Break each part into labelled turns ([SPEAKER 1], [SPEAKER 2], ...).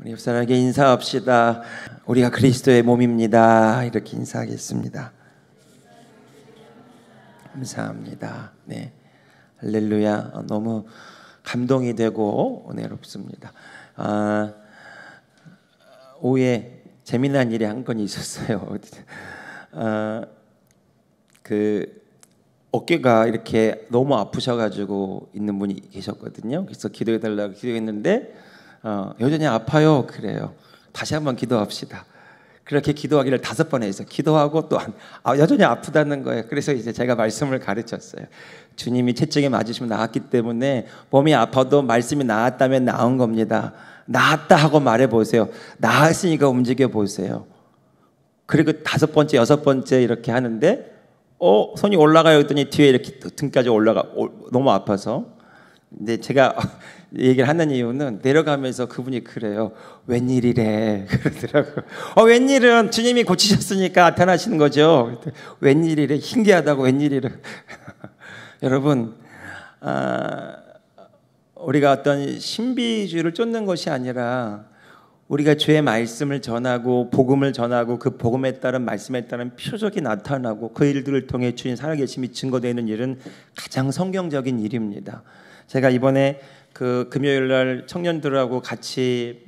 [SPEAKER 1] 우리 옆사람에게 인사합시다. 우리가 그리스도의 몸입니다. 이렇게 인사하겠습니다. 감사합니다. 네, 할렐루야. 너무 감동이 되고 은혜롭습니다. 오후에 재미난 일이 한 건 있었어요. 어깨가 이렇게 너무 아프셔가지고 있는 분이 계셨거든요. 그래서 기도해달라고 기도했는데 여전히 아파요. 그래요. 다시 한번 기도합시다. 그렇게 기도하기를 5번 했어요. 기도하고 또 여전히 아프다는 거예요. 그래서 이제 제가 말씀을 가르쳤어요. 주님이 채찍에 맞으시면 나았기 때문에 몸이 아파도 말씀이 나았다면 나은 겁니다. 나았다 하고 말해보세요. 나았으니까 움직여 보세요. 그리고 5번째, 6번째 이렇게 하는데 손이 올라가요 했더니 뒤에 이렇게 등까지 올라가 너무 아파서. 근데 제가 얘기를 하는 이유는 내려가면서 그분이 그래요. 웬일이래 그러더라고요. 웬일은 주님이 고치셨으니까 나타나시는 거죠. 웬일이래, 신기하다고. 웬일이래. 여러분, 우리가 어떤 신비주의를 쫓는 것이 아니라 우리가 주의 말씀을 전하고 복음을 전하고 그 복음에 따른 말씀에 따른 표적이 나타나고 그 일들을 통해 주님 살아계심이 증거되는 일은 가장 성경적인 일입니다. 제가 이번에 그 금요일 날 청년들하고 같이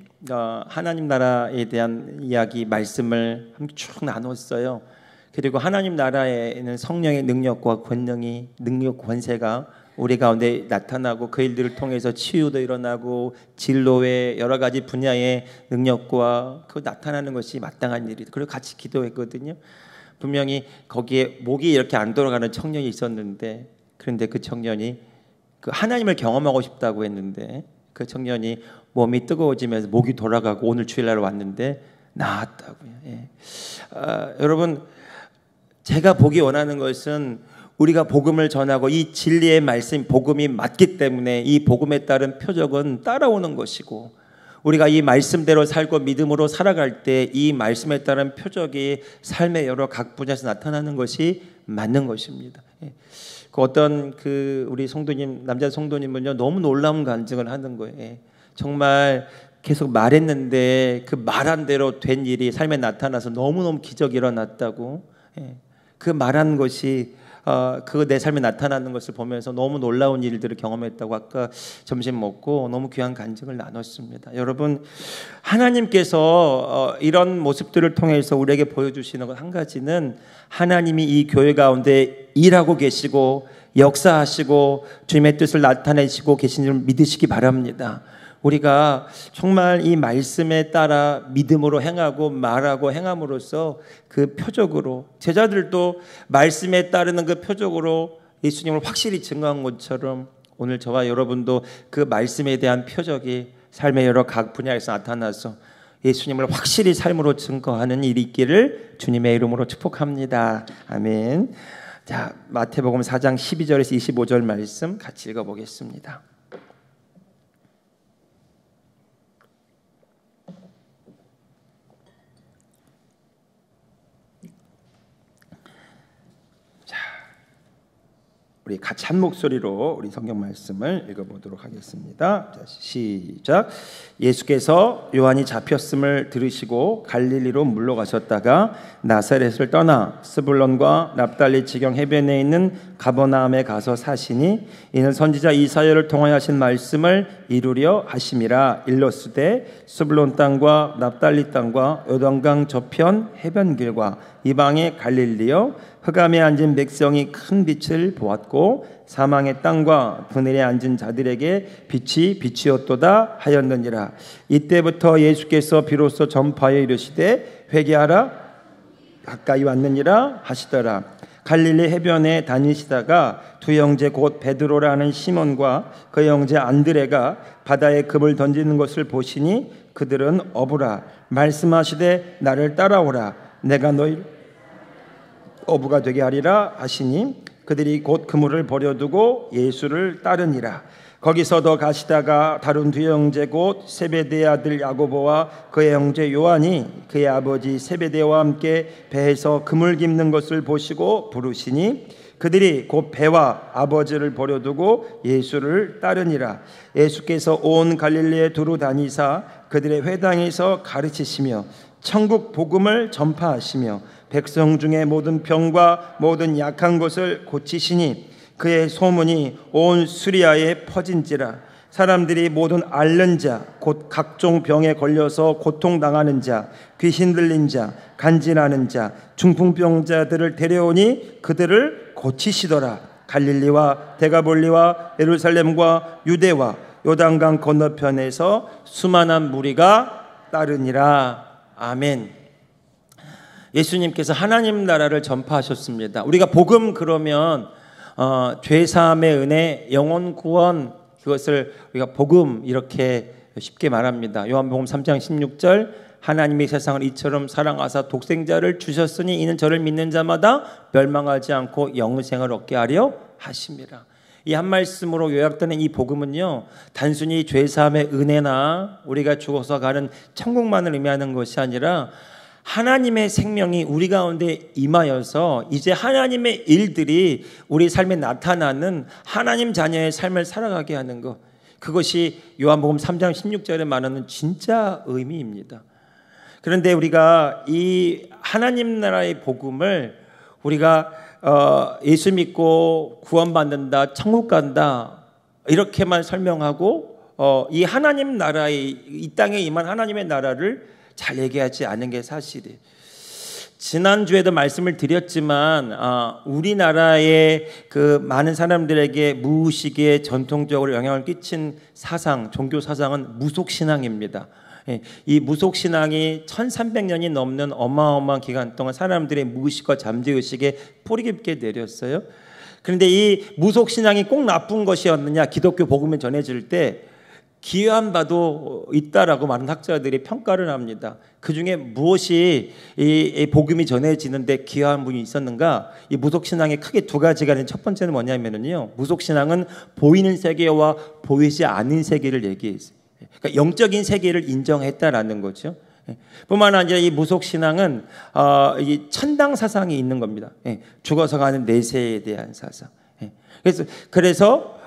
[SPEAKER 1] 하나님 나라에 대한 이야기 말씀을 쭉 나눴어요. 그리고 하나님 나라에는 성령의 능력과 권세가 우리 가운데 나타나고 그 일들을 통해서 치유도 일어나고 진로의 여러 가지 분야의 능력과 그 나타나는 것이 마땅한 일이다. 그리고 같이 기도했거든요. 분명히 거기에 목이 이렇게 안 돌아가는 청년이 있었는데, 그런데 그 청년이 그 하나님을 경험하고 싶다고 했는데 그 청년이 몸이 뜨거워지면서 목이 돌아가고 오늘 주일날 왔는데 나았다고요. 예. 여러분, 제가 보기 원하는 것은 우리가 복음을 전하고 이 진리의 말씀, 복음이 맞기 때문에 이 복음에 따른 표적은 따라오는 것이고, 우리가 이 말씀대로 살고 믿음으로 살아갈 때 이 말씀에 따른 표적이 삶의 여러 각 분야에서 나타나는 것이 맞는 것입니다. 그 어떤 우리 성도님, 남자 성도님은요, 너무 놀라운 간증을 하는 거예요. 정말 계속 말했는데 그 말한 대로 된 일이 삶에 나타나서 너무너무 기적이 일어났다고. 그 말한 것이 그 내 삶에 나타나는 것을 보면서 너무 놀라운 일들을 경험했다고 아까 점심 먹고 너무 귀한 간증을 나눴습니다. 여러분, 하나님께서 이런 모습들을 통해서 우리에게 보여주시는 것 한 가지는 하나님이 이 교회 가운데 일하고 계시고 역사하시고 주님의 뜻을 나타내시고 계신 줄 믿으시기 바랍니다. 우리가 정말 이 말씀에 따라 믿음으로 행하고 말하고 행함으로써 그 표적으로, 제자들도 말씀에 따르는 그 표적으로 예수님을 확실히 증거한 것처럼 오늘 저와 여러분도 그 말씀에 대한 표적이 삶의 여러 각 분야에서 나타나서 예수님을 확실히 삶으로 증거하는 일이 있기를 주님의 이름으로 축복합니다. 아멘. 자, 마태복음 4장 12절에서 25절 말씀 같이 읽어보겠습니다. 우리 같이 한 목소리로 우리 성경 말씀을 읽어보도록 하겠습니다. 자, 시작. 예수께서 요한이 잡혔음을 들으시고 갈릴리로 물러가셨다가 나사렛을 떠나 스불론과 납달리 지경 해변에 있는 가버나움에 가서 사시니 이는 선지자 이사야를 통하여 하신 말씀을 이루려 하심이라. 일러스되 스불론 땅과 납달리 땅과 요단강 저편 해변길과 이방의 갈릴리여, 흑암에 앉은 백성이 큰 빛을 보았고 사망의 땅과 그늘에 앉은 자들에게 빛이 비치었도다 하였느니라. 이때부터 예수께서 비로소 전파하여 이르시되 회개하라, 가까이 왔느니라 하시더라. 갈릴리 해변에 다니시다가 두 형제 곧 베드로라는 시몬과 그 형제 안드레가 바다에 금을 던지는 것을 보시니 그들은 어부라. 말씀하시되 나를 따라오라. 내가 너희를 어부가 되게 하리라 하시니 그들이 곧 그물을 버려두고 예수를 따르니라. 거기서 더 가시다가 다른 두 형제 곧 세베대의 아들 야고보와 그의 형제 요한이 그의 아버지 세베대와 함께 배에서 그물 깁는 것을 보시고 부르시니 그들이 곧 배와 아버지를 버려두고 예수를 따르니라. 예수께서 온 갈릴리에 두루 다니사 그들의 회당에서 가르치시며 천국 복음을 전파하시며 백성 중에 모든 병과 모든 약한 것을 고치시니 그의 소문이 온 수리아에 퍼진지라. 사람들이 모든 앓는 자 곧 각종 병에 걸려서 고통당하는 자, 귀신 들린 자, 간질하는 자, 중풍병자들을 데려오니 그들을 고치시더라. 갈릴리와 데가볼리와 예루살렘과 유대와 요단강 건너편에서 수많은 무리가 따르니라. 아멘. 예수님께서 하나님 나라를 전파하셨습니다. 우리가 복음 그러면 죄사함의 은혜, 영혼 구원, 그것을 우리가 복음 이렇게 쉽게 말합니다. 요한복음 3장 16절 하나님이 세상을 이처럼 사랑하사 독생자를 주셨으니 이는 저를 믿는 자마다 멸망하지 않고 영생을 얻게 하려 하심이라. 이 한 말씀으로 요약되는 이 복음은요, 단순히 죄사함의 은혜나 우리가 죽어서 가는 천국만을 의미하는 것이 아니라 하나님의 생명이 우리 가운데 임하여서 이제 하나님의 일들이 우리 삶에 나타나는 하나님 자녀의 삶을 살아가게 하는 것, 그것이 요한복음 3장 16절에 말하는 진짜 의미입니다. 그런데 우리가 이 하나님 나라의 복음을 우리가 예수 믿고 구원받는다, 천국 간다 이렇게만 설명하고 이 하나님 나라의, 이 땅에 임한 하나님의 나라를 잘 얘기하지 않은 게 사실이에요. 지난주에도 말씀을 드렸지만 우리나라의 그 많은 사람들에게 무의식에 전통적으로 영향을 끼친 사상, 종교 사상은 무속신앙입니다. 이 무속신앙이 1300년이 넘는 어마어마한 기간 동안 사람들의 무의식과 잠재의식에 뿌리 깊게 내렸어요. 그런데 이 무속신앙이 꼭 나쁜 것이었느냐, 기독교 복음이 전해질 때 기여한 바도 있다라고 많은 학자들이 평가를 합니다. 그 중에 무엇이 이 복음이 전해지는데 기여한 분이 있었는가? 이 무속신앙에 크게 두 가지가 있는데, 첫 번째는 뭐냐면요, 무속신앙은 보이는 세계와 보이지 않는 세계를 얘기했어요. 그러니까 영적인 세계를 인정했다라는 거죠. 뿐만 아니라 이 무속신앙은 이 천당 사상이 있는 겁니다. 죽어서 가는 내세에 대한 사상. 그래서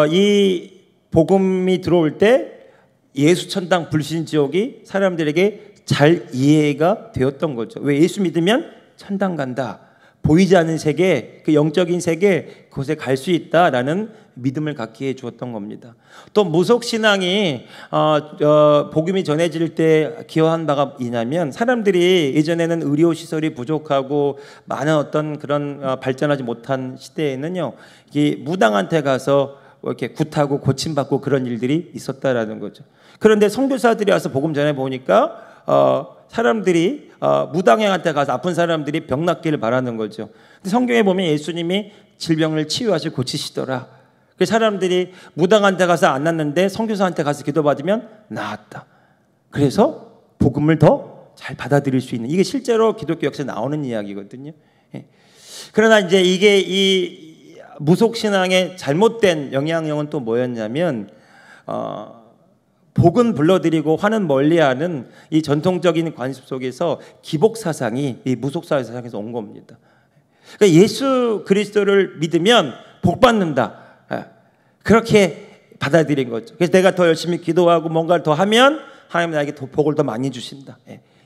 [SPEAKER 1] 이 복음이 들어올 때 예수 천당 불신 지옥이 사람들에게 잘 이해가 되었던 거죠. 왜? 예수 믿으면 천당 간다, 보이지 않는 세계, 그 영적인 세계, 그곳에 갈 수 있다라는 믿음을 갖게 해 주었던 겁니다. 또 무속신앙이 복음이 전해질 때 기여한 바가 있냐면, 사람들이 예전에는 의료시설이 부족하고 많은 어떤 그런 발전하지 못한 시대에는요, 이 무당한테 가서 이렇게 굿하고 고침받고 그런 일들이 있었다라는 거죠. 그런데 선교사들이 와서 복음 전해 보니까 사람들이 무당형한테 가서 아픈 사람들이 병 낫기를 바라는 거죠. 근데 성경에 보면 예수님이 질병을 치유하시고 고치시더라. 그 사람들이 무당한테 가서 안 낫는데 선교사한테 가서 기도받으면 나았다. 그래서 복음을 더 잘 받아들일 수 있는, 이게 실제로 기독교 역사에 나오는 이야기거든요. 그러나 이제 이게 이 무속신앙의 잘못된 영향력은 또 뭐였냐면, 복은 불러들이고 화는 멀리하는 이 전통적인 관습 속에서 기복사상이 이 무속사상에서 온 겁니다. 그러니까 예수 그리스도를 믿으면 복 받는다, 그렇게 받아들인 거죠. 그래서 내가 더 열심히 기도하고 뭔가를 더 하면 하나님 나에게 더 복을 더 많이 주신다,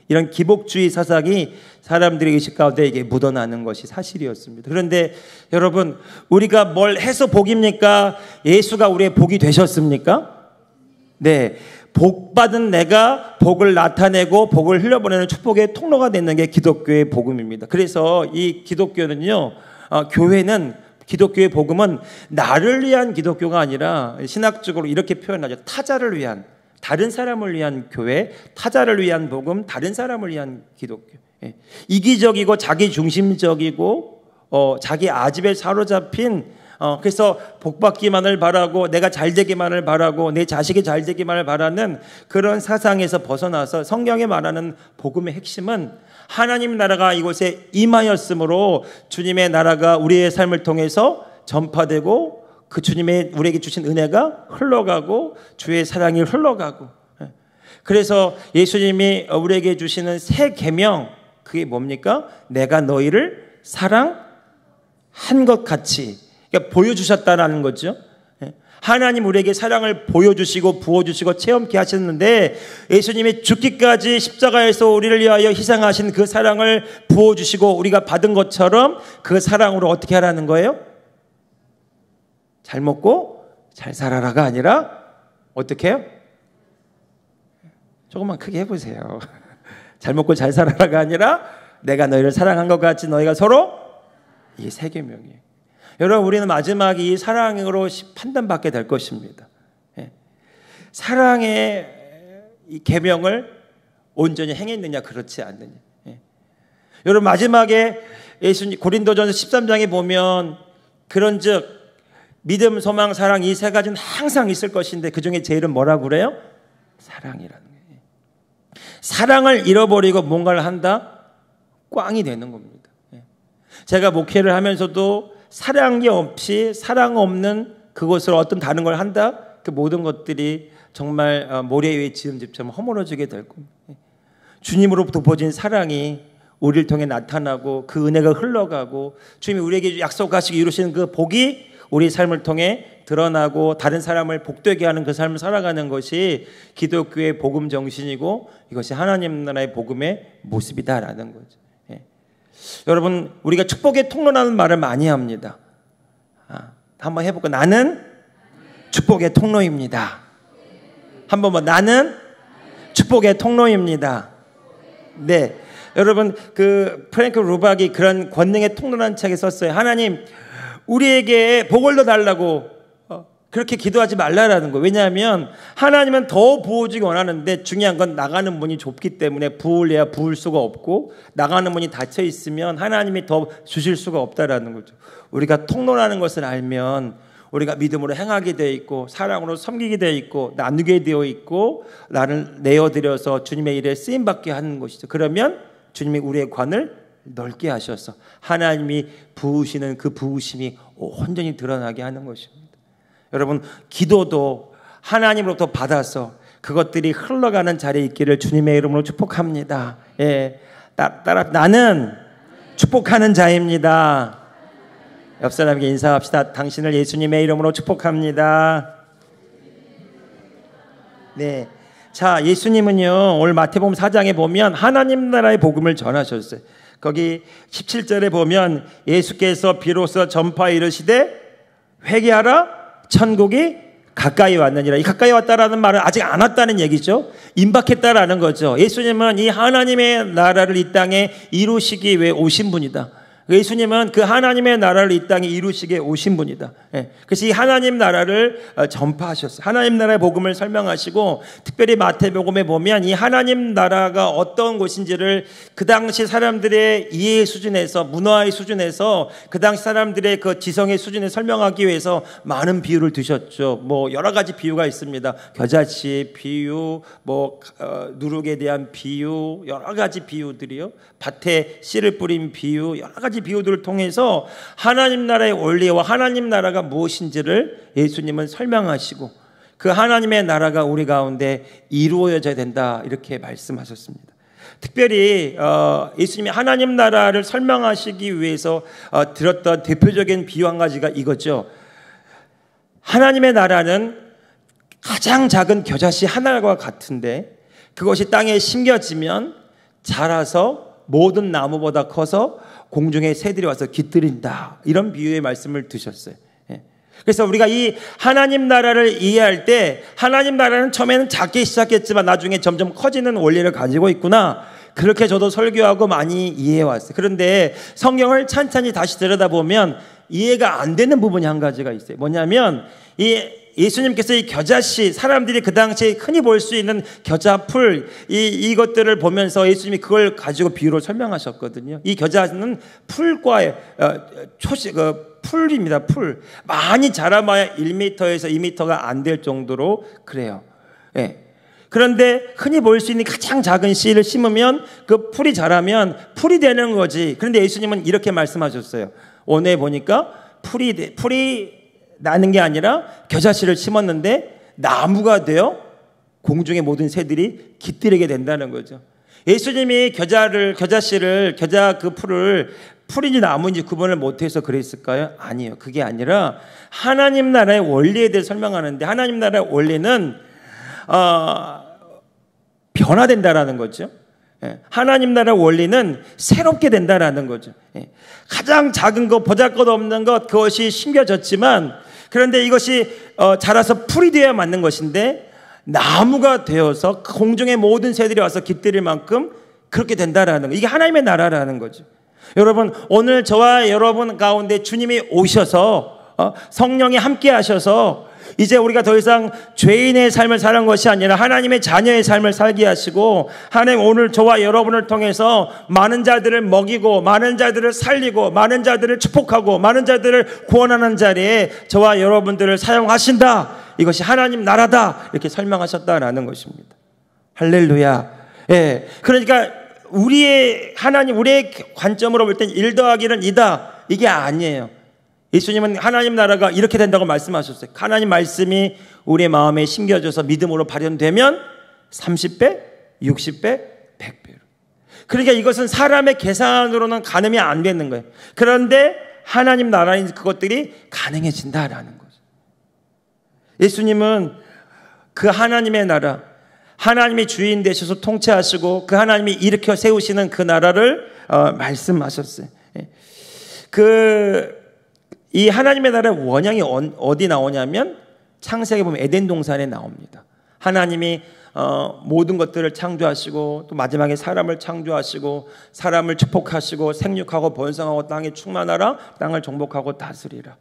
[SPEAKER 1] 이런 기복주의 사상이 사람들의 의식 가운데 이게 묻어나는 것이 사실이었습니다. 그런데 여러분, 우리가 뭘 해서 복입니까? 예수가 우리의 복이 되셨습니까? 네, 복 받은 내가 복을 나타내고 복을 흘려보내는 축복의 통로가 되는 게 기독교의 복음입니다. 그래서 이 기독교는요, 교회는, 기독교의 복음은 나를 위한 기독교가 아니라 신학적으로 이렇게 표현하죠. 타자를 위한, 다른 사람을 위한 교회, 타자를 위한 복음, 다른 사람을 위한 기독교. 이기적이고 자기 중심적이고 자기 아집에 사로잡힌, 그래서 복받기만을 바라고 내가 잘 되기만을 바라고 내 자식이 잘 되기만을 바라는 그런 사상에서 벗어나서 성경에 말하는 복음의 핵심은 하나님 나라가 이곳에 임하였으므로 주님의 나라가 우리의 삶을 통해서 전파되고 그 주님의 우리에게 주신 은혜가 흘러가고 주의 사랑이 흘러가고, 그래서 예수님이 우리에게 주시는 새 계명, 그게 뭡니까? 내가 너희를 한 것 같이 그러니까 보여주셨다라는 거죠. 하나님 우리에게 사랑을 보여주시고 부어주시고 체험케 하셨는데 예수님이 죽기까지 십자가에서 우리를 위하여 희생하신 그 사랑을 부어주시고 우리가 받은 것처럼 그 사랑으로 어떻게 하라는 거예요? 잘 먹고 잘 살아라가 아니라 어떻게 해요? 조금만 크게 해보세요. 잘 먹고 잘 살아라가 아니라 내가 너희를 사랑한 것 같이 너희가 서로 이게 세 계명이에요. 여러분 우리는 마지막에 이 사랑으로 판단받게 될 것입니다. 사랑의 이 계명을 온전히 행했느냐 그렇지 않느냐. 여러분 마지막에 예수님 고린도전서 13장에 보면 그런즉 믿음, 소망, 사랑 이 세 가지는 항상 있을 것인데 그중에 제일은 뭐라고 그래요? 사랑이라는 거예요. 사랑을 잃어버리고 뭔가를 한다? 꽝이 되는 겁니다. 제가 목회를 하면서도 사랑이 없이 사랑 없는 그것을 어떤 다른 걸 한다? 그 모든 것들이 정말 모래 위에 지은 집처럼 허물어지게 될 겁니다. 주님으로부터 보진 사랑이 우리를 통해 나타나고 그 은혜가 흘러가고 주님이 우리에게 약속하시고 이루시는 그 복이 우리 삶을 통해 드러나고 다른 사람을 복되게 하는 그 삶을 살아가는 것이 기독교의 복음 정신이고 이것이 하나님 나라의 복음의 모습이다라는 거죠. 여러분 우리가 축복의 통로라는 말을 많이 합니다. 한번 해볼까? 나는 축복의 통로입니다. 한번 뭐 나는 축복의 통로입니다. 네, 여러분 그 프랭크 루박이 그런 권능의 통로라는 책에 썼어요. 하나님 우리에게 복을 더 달라고 그렇게 기도하지 말라라는 거예요. 왜냐하면 하나님은 더 부어주기 원하는데 중요한 건 나가는 문이 좁기 때문에 부을래야 부을 수가 없고 나가는 문이 닫혀 있으면 하나님이 더 주실 수가 없다라는 거죠. 우리가 통로라는 것을 알면 우리가 믿음으로 행하게 되어 있고 사랑으로 섬기게 되어 있고 나누게 되어 있고 나를 내어드려서 주님의 일에 쓰임받게 하는 것이죠. 그러면 주님이 우리의 관을 넓게 하셔서 하나님이 부으시는 그 부으심이 온전히 드러나게 하는 것입니다. 여러분 기도도 하나님으로부터 받아서 그것들이 흘러가는 자리에 있기를 주님의 이름으로 축복합니다. 따라 나는 축복하는 자입니다. 옆 사람에게 인사합시다. 당신을 예수님의 이름으로 축복합니다. 네, 자 예수님은요 오늘 마태복음 4장에 보면 하나님 나라의 복음을 전하셨어요. 거기 17절에 보면 예수께서 비로소 전파 이르시되 회개하라 천국이 가까이 왔느니라. 이 가까이 왔다라는 말은 아직 안 왔다는 얘기죠. 임박했다라는 거죠. 예수님은 이 하나님의 나라를 이 땅에 이루시기 위해 오신 분이다. 예수님은 그 하나님의 나라를 이 땅에 이루시기에 오신 분이다. 그래서 이 하나님 나라를 전파하셨어요. 하나님 나라의 복음을 설명하시고 특별히 마태복음에 보면 이 하나님 나라가 어떤 곳인지를 그 당시 사람들의 이해 수준에서 문화의 수준에서 그 당시 사람들의 그 지성의 수준에 설명하기 위해서 많은 비유를 드셨죠. 뭐 여러 가지 비유가 있습니다. 겨자씨 비유, 뭐 누룩에 대한 비유, 여러 가지 비유들이요. 밭에 씨를 뿌린 비유, 여러 가지 비유들을 통해서 하나님 나라의 원리와 하나님 나라가 무엇인지를 예수님은 설명하시고 그 하나님의 나라가 우리 가운데 이루어져야 된다 이렇게 말씀하셨습니다. 특별히 예수님이 하나님 나라를 설명하시기 위해서 들었던 대표적인 비유 한 가지가 이거죠. 하나님의 나라는 가장 작은 겨자씨 하나와 같은데 그것이 땅에 심겨지면 자라서 모든 나무보다 커서 공중의 새들이 와서 깃들인다. 이런 비유의 말씀을 드셨어요. 그래서 우리가 이 하나님 나라를 이해할 때 하나님 나라는 처음에는 작게 시작했지만 나중에 점점 커지는 원리를 가지고 있구나. 그렇게 저도 설교하고 많이 이해해왔어요. 그런데 성경을 찬찬히 다시 들여다보면 이해가 안 되는 부분이 한 가지가 있어요. 뭐냐면 예수님께서 이 겨자씨, 사람들이 그 당시에 흔히 볼 수 있는 겨자풀, 이것들을 보면서 예수님이 그걸 가지고 비유로 설명하셨거든요. 이 겨자는 풀과의 풀입니다. 풀. 많이 자라봐야 1m에서 2m가 안 될 정도로 그래요. 그런데 흔히 볼 수 있는 가장 작은 씨를 심으면 그 풀이 자라면 풀이 되는 거지. 그런데 예수님은 이렇게 말씀하셨어요. 오늘 보니까 풀이 나는 게 아니라 겨자씨를 심었는데 나무가 되어 공중의 모든 새들이 깃들게 된다는 거죠. 예수님이 겨자 그 풀인지 나무인지 구분을 못해서 그랬을까요? 아니에요. 그게 아니라 하나님 나라의 원리에 대해 설명하는데, 하나님 나라의 원리는 변화된다라는 거죠. 하나님 나라의 원리는 새롭게 된다라는 거죠. 가장 작은 것, 보잘것없는 것, 그것이 심겨졌지만, 그런데 이것이 자라서 풀이 되어야 맞는 것인데 나무가 되어서 공중의 모든 새들이 와서 깃들일 만큼 그렇게 된다라는 거. 이게 하나님의 나라라는 거죠. 여러분, 오늘 저와 여러분 가운데 주님이 오셔서 성령이 함께 하셔서 이제 우리가 더 이상 죄인의 삶을 사는 것이 아니라 하나님의 자녀의 삶을 살게 하시고, 하나님 오늘 저와 여러분을 통해서 많은 자들을 먹이고 많은 자들을 살리고 많은 자들을 축복하고 많은 자들을 구원하는 자리에 저와 여러분들을 사용하신다. 이것이 하나님 나라다. 이렇게 설명하셨다라는 것입니다. 할렐루야. 예. 그러니까 우리의 관점으로 볼 땐 1 더하기는 2다. 이게 아니에요. 예수님은 하나님 나라가 이렇게 된다고 말씀하셨어요. 하나님 말씀이 우리의 마음에 심겨져서 믿음으로 발현되면 30배, 60배, 100배로. 그러니까 이것은 사람의 계산으로는 가늠이 안 되는 거예요. 그런데 하나님 나라인 그것들이 가능해진다라는 거죠. 예수님은 그 하나님의 나라, 하나님이 주인 되셔서 통치하시고 그 하나님이 일으켜 세우시는 그 나라를 말씀하셨어요. 이 하나님의 나라의 원형이 어디 나오냐면 창세기에 보면 에덴 동산에 나옵니다. 하나님이 모든 것들을 창조하시고 또 마지막에 사람을 창조하시고 사람을 축복하시고 생육하고 번성하고 땅에 충만하라, 땅을 정복하고 다스리라.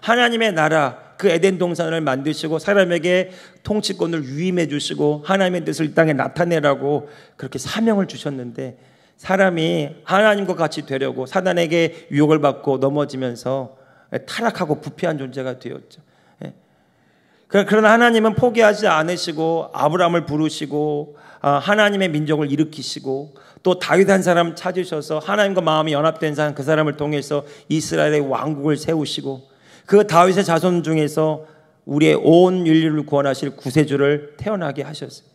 [SPEAKER 1] 하나님의 나라, 그 에덴 동산을 만드시고 사람에게 통치권을 위임해 주시고 하나님의 뜻을 이 땅에 나타내라고 그렇게 사명을 주셨는데, 사람이 하나님과 같이 되려고 사단에게 유혹을 받고 넘어지면서 타락하고 부패한 존재가 되었죠. 그러나 하나님은 포기하지 않으시고 아브라함을 부르시고 하나님의 민족을 일으키시고 또 다윗 한 사람 찾으셔서 하나님과 마음이 연합된 사람, 그 사람을 통해서 이스라엘의 왕국을 세우시고 그 다윗의 자손 중에서 우리의 온 인류를 구원하실 구세주를 태어나게 하셨어요.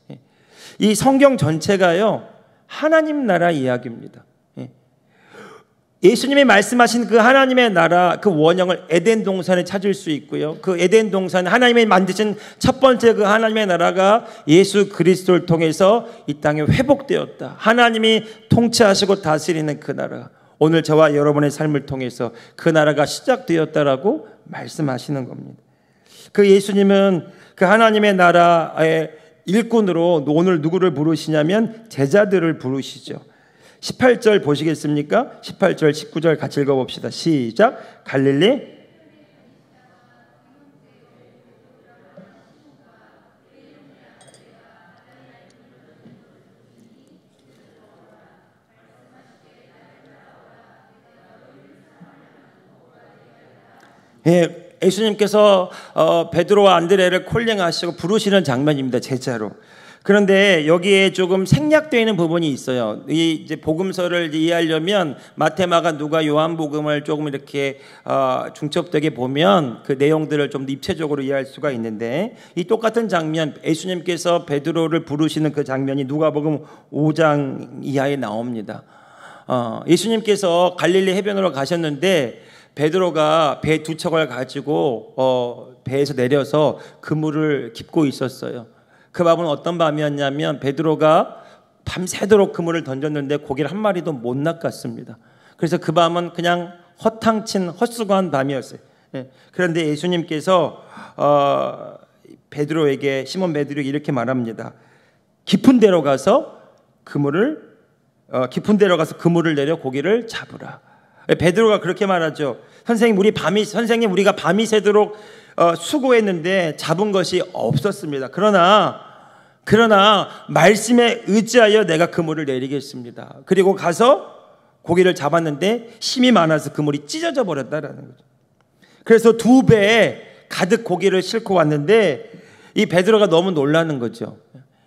[SPEAKER 1] 이 성경 전체가요 하나님 나라 이야기입니다. 예수님이 말씀하신 그 하나님의 나라, 그 원형을 에덴 동산에 찾을 수 있고요. 그 에덴 동산, 하나님이 만드신 첫 번째 그 하나님의 나라가 예수 그리스도를 통해서 이 땅에 회복되었다. 하나님이 통치하시고 다스리는 그 나라, 오늘 저와 여러분의 삶을 통해서 그 나라가 시작되었다라고 말씀하시는 겁니다. 그 예수님은 그 하나님의 나라의 일꾼으로 오늘 누구를 부르시냐면 제자들을 부르시죠. 18절 보시겠습니까? 18절, 19절 같이 읽어봅시다. 시작. 갈릴리 예수님께서 베드로와 안드레를 콜링하시고 부르시는 장면입니다. 제자로. 그런데 여기에 조금 생략되어 있는 부분이 있어요. 이제 복음서를 이해하려면 마태, 마가, 누가, 요한복음을 조금 이렇게 중첩되게 보면 그 내용들을 좀 입체적으로 이해할 수가 있는데, 이 똑같은 장면, 예수님께서 베드로를 부르시는 그 장면이 누가복음 5장 이하에 나옵니다. 예수님께서 갈릴리 해변으로 가셨는데 베드로가 배 2척을 가지고 배에서 내려서 그물을 깁고 있었어요. 그 밤은 어떤 밤이었냐면 베드로가 밤새도록 그물을 던졌는데 고기를 한 마리도 못 낚았습니다. 그래서 그 밤은 그냥 허탕친 헛수고한 밤이었어요. 그런데 예수님께서 시몬 베드로에게 이렇게 말합니다. 깊은 데로 가서 그물을 내려 고기를 잡으라. 베드로가 그렇게 말하죠. 선생님, 우리가 밤이 새도록 수고했는데 잡은 것이 없었습니다. 그러나 말씀에 의지하여 내가 그물을 내리겠습니다. 그리고 가서 고기를 잡았는데 힘이 많아서 그물이 찢어져 버렸다라는 거죠. 그래서 2배에 가득 고기를 싣고 왔는데 이 베드로가 너무 놀라는 거죠.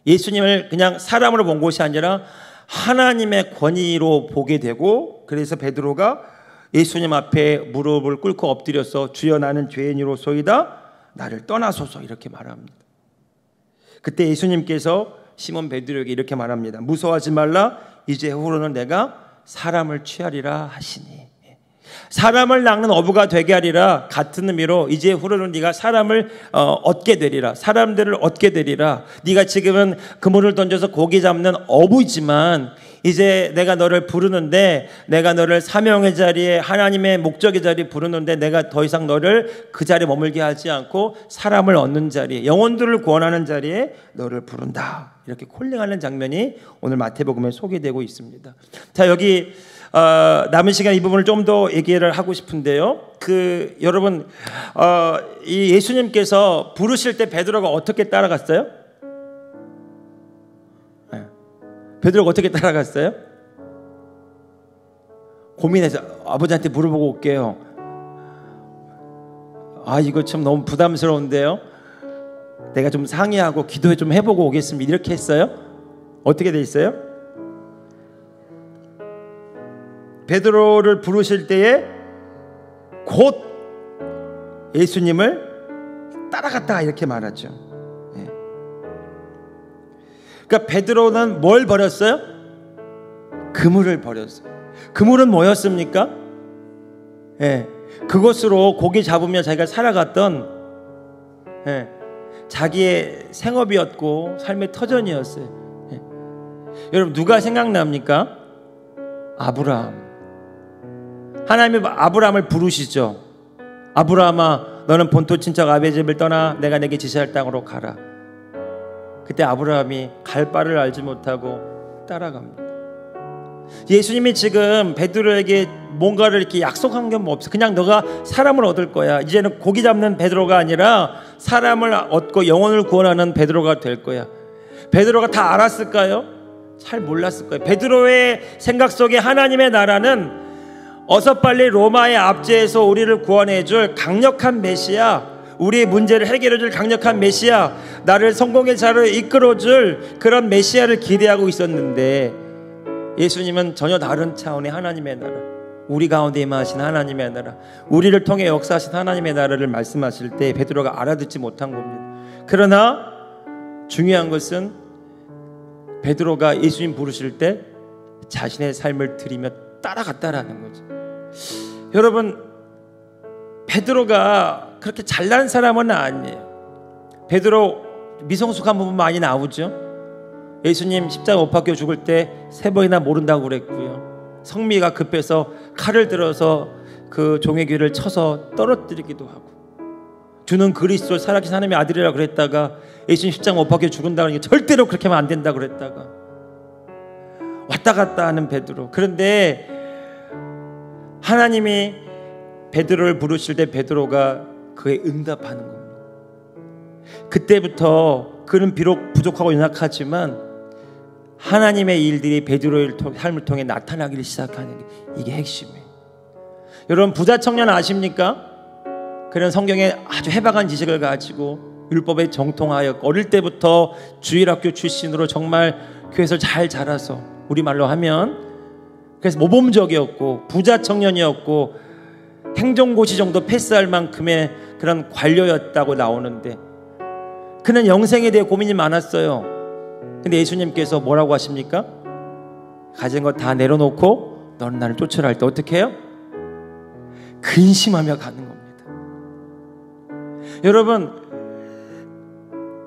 [SPEAKER 1] 예수님을 그냥 사람으로 본 것이 아니라 하나님의 권위로 보게 되고, 그래서 베드로가 예수님 앞에 무릎을 꿇고 엎드려서 주여 나는 죄인이로소이다, 나를 떠나소서 이렇게 말합니다. 그때 예수님께서 시몬 베드로에게 이렇게 말합니다. 무서워하지 말라. 이제후로는 내가 사람을 취하리라 하시니. 사람을 낚는 어부가 되게 하리라. 같은 의미로 이제후로는 네가 사람을 얻게 되리라. 사람들을 얻게 되리라. 네가 지금은 그물을 던져서 고기 잡는 어부이지만 이제 내가 너를 부르는데, 내가 너를 사명의 자리에, 하나님의 목적의 자리에 부르는데 내가 더 이상 너를 그 자리에 머물게 하지 않고 사람을 얻는 자리에, 영혼들을 구원하는 자리에 너를 부른다. 이렇게 콜링하는 장면이 오늘 마태복음에 소개되고 있습니다. 자, 여기 남은 시간 이 부분을 좀 더 얘기를 하고 싶은데요. 여러분, 이 예수님께서 부르실 때 베드로가 어떻게 따라갔어요? 베드로가 어떻게 따라갔어요? 고민해서 아버지한테 물어보고 올게요. 이거 참 너무 부담스러운데요. 내가 좀 상의하고 기도해 좀 해보고 오겠습니다. 이렇게 했어요? 어떻게 돼 있어요? 베드로를 부르실 때에 곧 예수님을 따라갔다 이렇게 말하죠. 그러니까 베드로는 뭘 버렸어요? 그물을 버렸어요. 그물은 뭐였습니까? 그것으로 고기 잡으며 자기가 살아갔던 자기의 생업이었고 삶의 터전이었어요. 여러분, 누가 생각납니까? 아브라함. 하나님이 아브라함을 부르시죠. 아브라함아, 너는 본토 친척 아비의 집을 떠나 내가 내게 지시할 땅으로 가라. 그때 아브라함이 갈 바를 알지 못하고 따라갑니다. 예수님이 지금 베드로에게 뭔가를 이렇게 약속한 게 없어. 그냥 너가 사람을 얻을 거야. 이제는 고기 잡는 베드로가 아니라 사람을 얻고 영혼을 구원하는 베드로가 될 거야. 베드로가 다 알았을까요? 잘 몰랐을 거예요. 베드로의 생각 속에 하나님의 나라는 어서 빨리 로마의 압제에서 우리를 구원해줄 강력한 메시아, 우리의 문제를 해결해줄 강력한 메시아, 나를 성공의 자리로 이끌어줄 그런 메시아를 기대하고 있었는데, 예수님은 전혀 다른 차원의 하나님의 나라, 우리 가운데 임하신 하나님의 나라, 우리를 통해 역사하신 하나님의 나라를 말씀하실 때 베드로가 알아듣지 못한 겁니다. 그러나 중요한 것은 베드로가 예수님 부르실 때 자신의 삶을 드리며 따라갔다라는 거죠. 여러분, 베드로가 그렇게 잘난 사람은 아니에요. 베드로 미성숙한 부분 많이 나오죠. 예수님 십자가 못 박혀 죽을 때 3번이나 모른다고 그랬고요. 성미가 급해서 칼을 들어서 그 종의 귀를 쳐서 떨어뜨리기도 하고, 주는 그리스도 살아계신 하나님의 아들이라 그랬다가 예수님 십자가 못 박혀 죽는다고 하니까 절대로 그렇게 하면 안 된다 그랬다가 왔다 갔다 하는 베드로. 그런데 하나님이 베드로를 부르실 때 베드로가 그에 응답하는 겁니다. 그때부터 그는 비록 부족하고 연약하지만 하나님의 일들이 베드로의 삶을 통해 나타나기를 시작하는 게, 이게 핵심이에요. 여러분, 부자 청년 아십니까? 그는 성경에 아주 해박한 지식을 가지고 율법에 정통하였고 어릴 때부터 주일학교 출신으로 정말 교회에서 잘 자라서, 우리말로 하면 그래서 모범적이었고 부자 청년이었고 행정고시 정도 패스할 만큼의 그런 관료였다고 나오는데, 그는 영생에 대해 고민이 많았어요. 근데 예수님께서 뭐라고 하십니까? 가진 거 다 내려놓고 너는 나를 쫓으라 할 때 어떻게 해요? 근심하며 가는 겁니다. 여러분,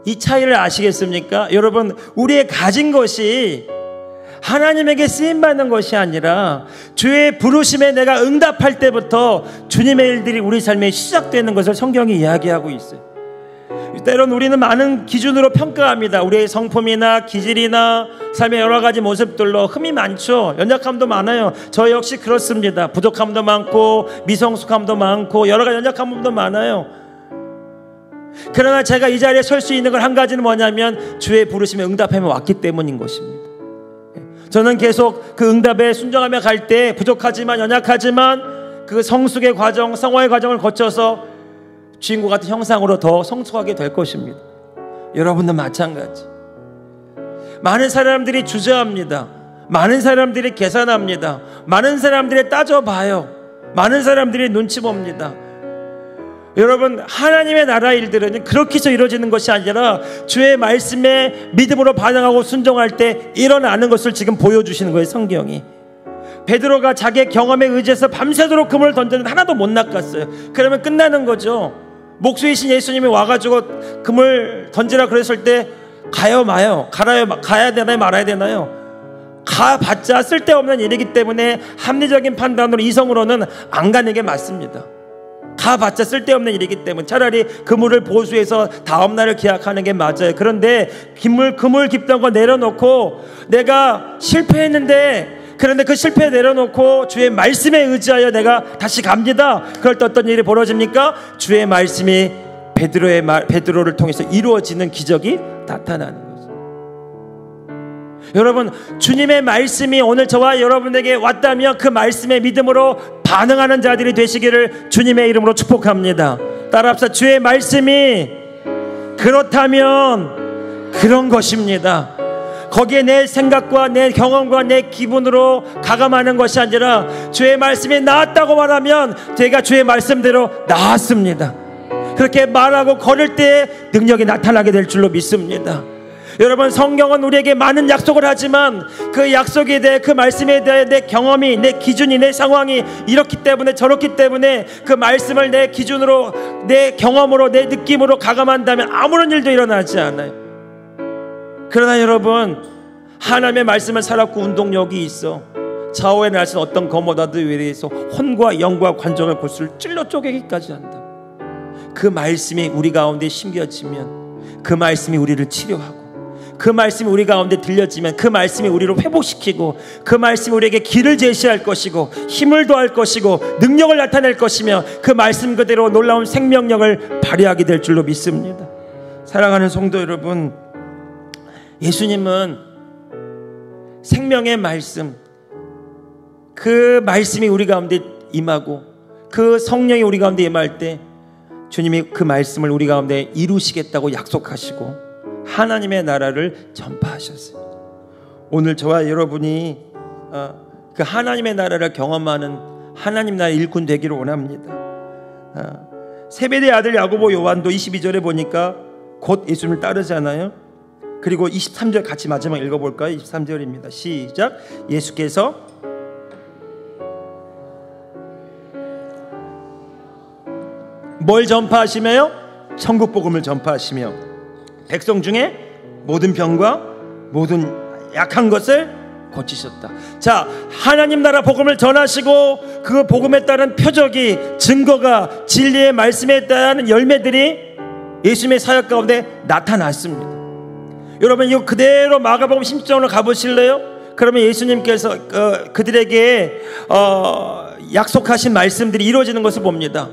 [SPEAKER 1] 이 차이를 아시겠습니까? 여러분, 우리의 가진 것이 하나님에게 쓰임받는 것이 아니라 주의 부르심에 내가 응답할 때부터 주님의 일들이 우리 삶에 시작되는 것을 성경이 이야기하고 있어요. 때론 우리는 많은 기준으로 평가합니다. 우리의 성품이나 기질이나 삶의 여러 가지 모습들로 흠이 많죠. 연약함도 많아요. 저 역시 그렇습니다. 부족함도 많고 미성숙함도 많고 여러 가지 연약함도 많아요. 그러나 제가 이 자리에 설 수 있는 걸 한 가지는 뭐냐면 주의 부르심에 응답하며 왔기 때문인 것입니다. 저는 계속 그 응답에 순종하며 갈 때 부족하지만 연약하지만 그 성숙의 과정, 성화의 과정을 거쳐서 주인공 같은 형상으로 더 성숙하게 될 것입니다. 여러분도 마찬가지. 많은 사람들이 주저합니다. 많은 사람들이 계산합니다. 많은 사람들이 따져봐요. 많은 사람들이 눈치 봅니다. 여러분, 하나님의 나라 일들은 그렇게 해서 이루어지는 것이 아니라 주의 말씀에 믿음으로 반응하고 순종할 때 일어나는 것을 지금 보여주시는 거예요, 성경이. 베드로가 자기의 경험에 의지해서 밤새도록 그물을 던졌는데 하나도 못 낚았어요. 그러면 끝나는 거죠. 목수이신 예수님이 와가지고 그물 던지라 그랬을 때 가요 마요, 가야 되나요 말아야 되나요? 가봤자 쓸데없는 일이기 때문에 합리적인 판단으로 이성으로는 안 가는 게 맞습니다. 가봤자 쓸데없는 일이기 때문에 차라리 그물을 보수해서 다음날을 기약하는 게 맞아요. 그런데 그물 깊던 거 내려놓고 내가 실패했는데, 그런데 그 실패 내려놓고 주의 말씀에 의지하여 내가 다시 갑니다. 그럴 때 어떤 일이 벌어집니까? 주의 말씀이 베드로를 통해서 이루어지는 기적이 나타나는 거죠. 여러분, 주님의 말씀이 오늘 저와 여러분에게 왔다면 그 말씀에 믿음으로 반응하는 자들이 되시기를 주님의 이름으로 축복합니다. 따라합시다. 주의 말씀이 그렇다면 그런 것입니다. 거기에 내 생각과 내 경험과 내 기분으로 가감하는 것이 아니라 주의 말씀이 나았다고 말하면 제가 주의 말씀대로 나았습니다. 그렇게 말하고 걸을 때 능력이 나타나게 될 줄로 믿습니다. 여러분, 성경은 우리에게 많은 약속을 하지만 그 약속에 대해, 그 말씀에 대해 내 경험이, 내 기준이, 내 상황이 이렇기 때문에 저렇기 때문에 그 말씀을 내 기준으로, 내 경험으로, 내 느낌으로 가감한다면 아무런 일도 일어나지 않아요. 그러나 여러분, 하나님의 말씀을 살았고 운동력이 있어 좌우의 날선 어떤 검보다도 위에서 혼과 영과 관정을 골수를 찔러 쪼개기까지 한다. 그 말씀이 우리 가운데 심겨지면 그 말씀이 우리를 치료하고, 그 말씀이 우리 가운데 들려지면 그 말씀이 우리를 회복시키고, 그 말씀이 우리에게 길을 제시할 것이고 힘을 더할 것이고 능력을 나타낼 것이며 그 말씀 그대로 놀라운 생명력을 발휘하게 될 줄로 믿습니다. 사랑하는 성도 여러분, 예수님은 생명의 말씀, 그 말씀이 우리 가운데 임하고 그 성령이 우리 가운데 임할 때 주님이 그 말씀을 우리 가운데 이루시겠다고 약속하시고 하나님의 나라를 전파하셨어요. 오늘 저와 여러분이 그 하나님의 나라를 경험하는 하나님 나라의 일꾼 되기를 원합니다. 세베대의 아들 야고보 요한도 22절에 보니까 곧 예수님을 따르잖아요. 그리고 23절 같이 마지막 읽어볼까요? 23절입니다. 시작. 예수께서 뭘 전파하시며요? 천국 복음을 전파하시며 백성 중에 모든 병과 모든 약한 것을 고치셨다. 자, 하나님 나라 복음을 전하시고 그 복음에 따른 표적이, 증거가, 진리의 말씀에 따른 열매들이 예수님의 사역 가운데 나타났습니다. 여러분, 이거 그대로 마가복음 10장으로 가보실래요? 그러면 예수님께서 그들에게 약속하신 말씀들이 이루어지는 것을 봅니다.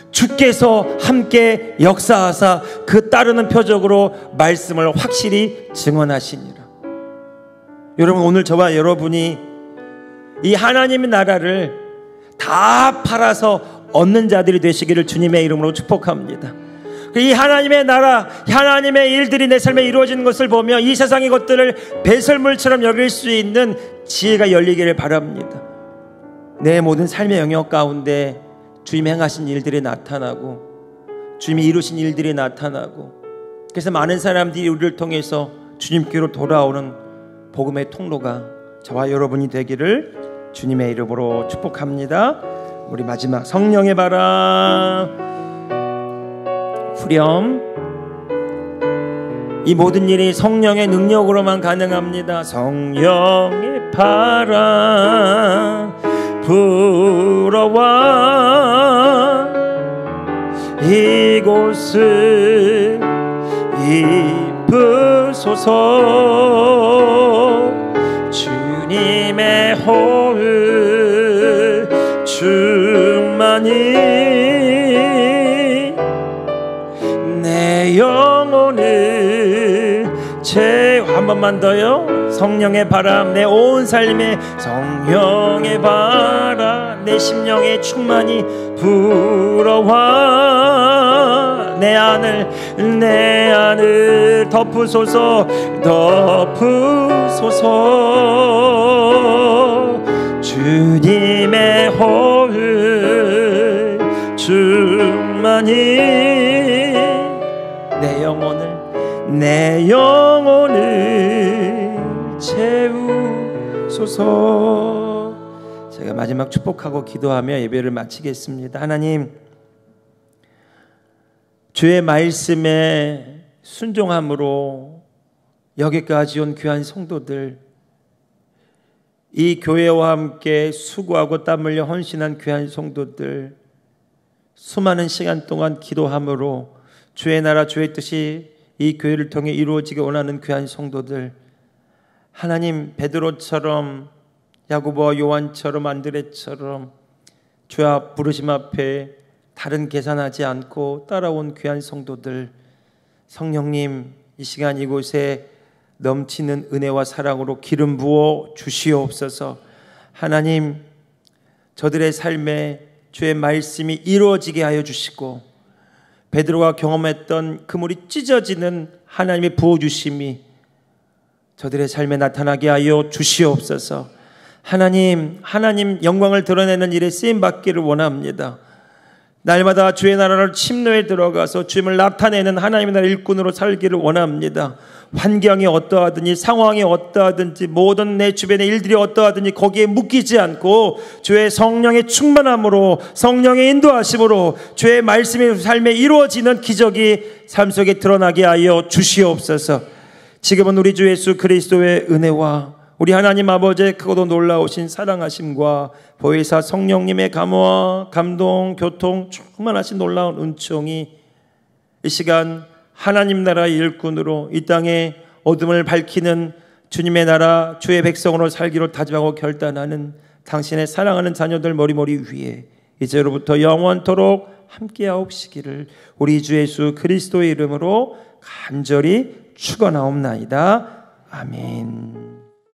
[SPEAKER 1] 주께서 함께 역사하사 그 따르는 표적으로 말씀을 확실히 증언하시니라. 여러분, 오늘 저와 여러분이 이 하나님의 나라를 다 팔아서 얻는 자들이 되시기를 주님의 이름으로 축복합니다. 이 하나님의 나라, 하나님의 일들이 내 삶에 이루어지는 것을 보며 이 세상의 것들을 배설물처럼 여길 수 있는 지혜가 열리기를 바랍니다. 내 모든 삶의 영역 가운데 주님이 행하신 일들이 나타나고 주님이 이루신 일들이 나타나고, 그래서 많은 사람들이 우리를 통해서 주님께로 돌아오는 복음의 통로가 저와 여러분이 되기를 주님의 이름으로 축복합니다. 우리 마지막 성령의 바람 후렴. 이 모든 일이 성령의 능력으로만 가능합니다. 성령의 바람 불어와 이곳을 입으소서. 주님의 호흡 충만히 내 영혼을 한 번만 더요. 성령의 바람 내 온 삶에 성령의 바람 내 심령에 충만히 불어와 내 안을 덮으소서. 주님의 호흡 충만히 내 영혼을 채우소서. 제가 마지막 축복하고 기도하며 예배를 마치겠습니다. 하나님, 주의 말씀에 순종함으로 여기까지 온 귀한 성도들, 이 교회와 함께 수고하고 땀 흘려 헌신한 귀한 성도들, 수많은 시간 동안 기도함으로 주의 나라 주의 뜻이 이 교회를 통해 이루어지게 원하는 귀한 성도들, 하나님, 베드로처럼 야고보와 요한처럼 안드레처럼 주 앞 부르심 앞에 다른 계산하지 않고 따라온 귀한 성도들, 성령님, 이 시간 이곳에 넘치는 은혜와 사랑으로 기름 부어 주시옵소서. 하나님, 저들의 삶에 주의 말씀이 이루어지게 하여 주시고, 베드로가 경험했던 그물이 찢어지는 하나님의 부어주심이 저들의 삶에 나타나게 하여 주시옵소서. 하나님 영광을 드러내는 일에 쓰임받기를 원합니다. 날마다 주의 나라를 침노에 들어가서 주님을 나타내는 하나님의 나라 일꾼으로 살기를 원합니다. 환경이 어떠하든지 상황이 어떠하든지 모든 내 주변의 일들이 어떠하든지 거기에 묶이지 않고 주의 성령의 충만함으로, 성령의 인도하심으로 주의 말씀이 삶에 이루어지는 기적이 삶 속에 드러나게 하여 주시옵소서. 지금은 우리 주 예수 그리스도의 은혜와 우리 하나님 아버지의 크고도 놀라우신 사랑하심과 보혜사 성령님의 감화, 감동, 교통, 충만하신 놀라운 은총이 이 시간 하나님 나라의 일꾼으로 이 땅에 어둠을 밝히는 주님의 나라 주의 백성으로 살기로 다짐하고 결단하는 당신의 사랑하는 자녀들 머리머리 위에 이제로부터 영원토록 함께하옵시기를 우리 주 예수 그리스도의 이름으로 간절히 축원하옵나이다. 아멘.